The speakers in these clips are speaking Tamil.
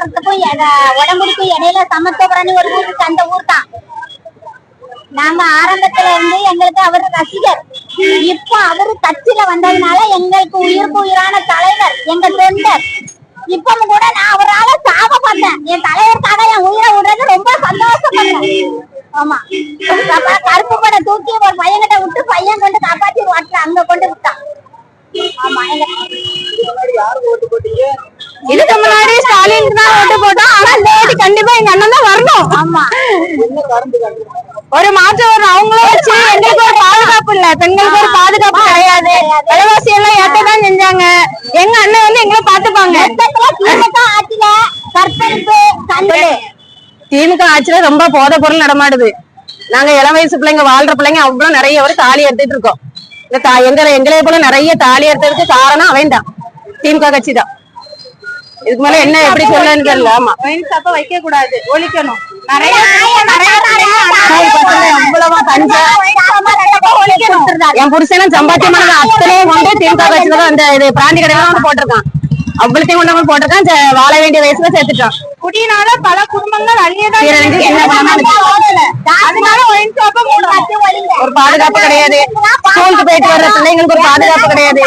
ஆரம்பத்துக்கும் உடம்புக்கும் இடையில சமத்துவபுரம்னு ஒரு ஊருக்கு அந்த ஊர் தான். நாங்க ஆரம்பத்துல இருந்து எங்களுக்கு அவரு ரசிகர். இப்ப அவரு கட்சியில வந்ததுனால எங்களுக்கு உயிருக்கு உயிரான தலைவர், எங்க தொண்டர். இப்பவும் கூட நான் அவரால சாக பார்த்தேன். என் தலைவருக்காக என் உயிரை விடுறது ரொம்ப சந்தோஷப்படுறேன். ஆமா, கருப்பு படை தூக்கி ஒரு பையன்கிட்ட விட்டு பையன் கொண்டு காப்பாத்தி வாட்டுல அங்க கொண்டு விட்டான். ஆமா, இதுக்கு முன்னாடி ஸ்டாலின் தான் ஓட்டு போட்டோம். ஆனா இந்த ஓட்டு கண்டிப்பா எங்க அண்ணன் தான் வரணும். ஆமா, ஒரு மாற்றம் வரும். அவங்களும் வச்சு எங்களுக்கு ஒரு பாதுகாப்பு இல்ல, பெண்களுக்கு ஒரு பாதுகாப்பு கிடையாது. விலைவாசி எல்லாம் ஏற்றதான் செஞ்சாங்க. எங்க அண்ணன் வந்து எங்களை பாத்துப்பாங்க. திமுக ஆட்சியில ரொம்ப போதை பொருள் நடமாடுது. நாங்க இளம் வயசு பிள்ளைங்க, வாழ்ற பிள்ளைங்க அவ்வளவு நிறைய ஒரு தாலி எடுத்துட்டு இருக்கோம். எங்களைய போல நிறைய தாலி எடுத்ததுக்கு காரணம் அவன் தான், திமுக கட்சி தான். இதுக்கு மேல என்ன எப்படி சொல்லன்னு தெரியல. ஆமா, வைக்க கூடாது, ஒழிக்கணும். என் புருஷனும் சம்பாத்தியமான அத்தனையும் கொண்டு திமுக கட்சியில தான் அந்த பிராந்தி கடையில வந்து போட்டிருக்கான். அவ்வளத்தையும் கொண்டு வந்து போட்டிருக்கான். வாழ வேண்டிய வயசுல சேர்த்துட்டான். குடியினால பல குடும்பங்கள் ஒரு பாதுகாப்பு கிடையாது. ஸ்கூலுக்கு போயிட்டு வர்ற பிள்ளைங்களுக்கு ஒரு பாதுகாப்பு கிடையாது.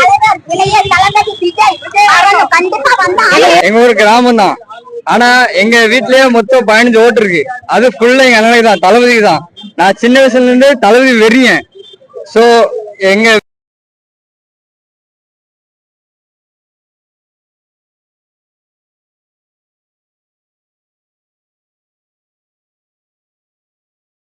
எங்க ஊர் கிராமம் தான். ஆனா எங்க வீட்லயே மொத்தம் 15 ஓட்டு இருக்கு. அது ஃபுல்லா எங்க அண்ணனுக்கு தான், தளபதிக்கு தான். நான் சின்ன வயசுல இருந்து தளபதி வெறியன். சோ எங்க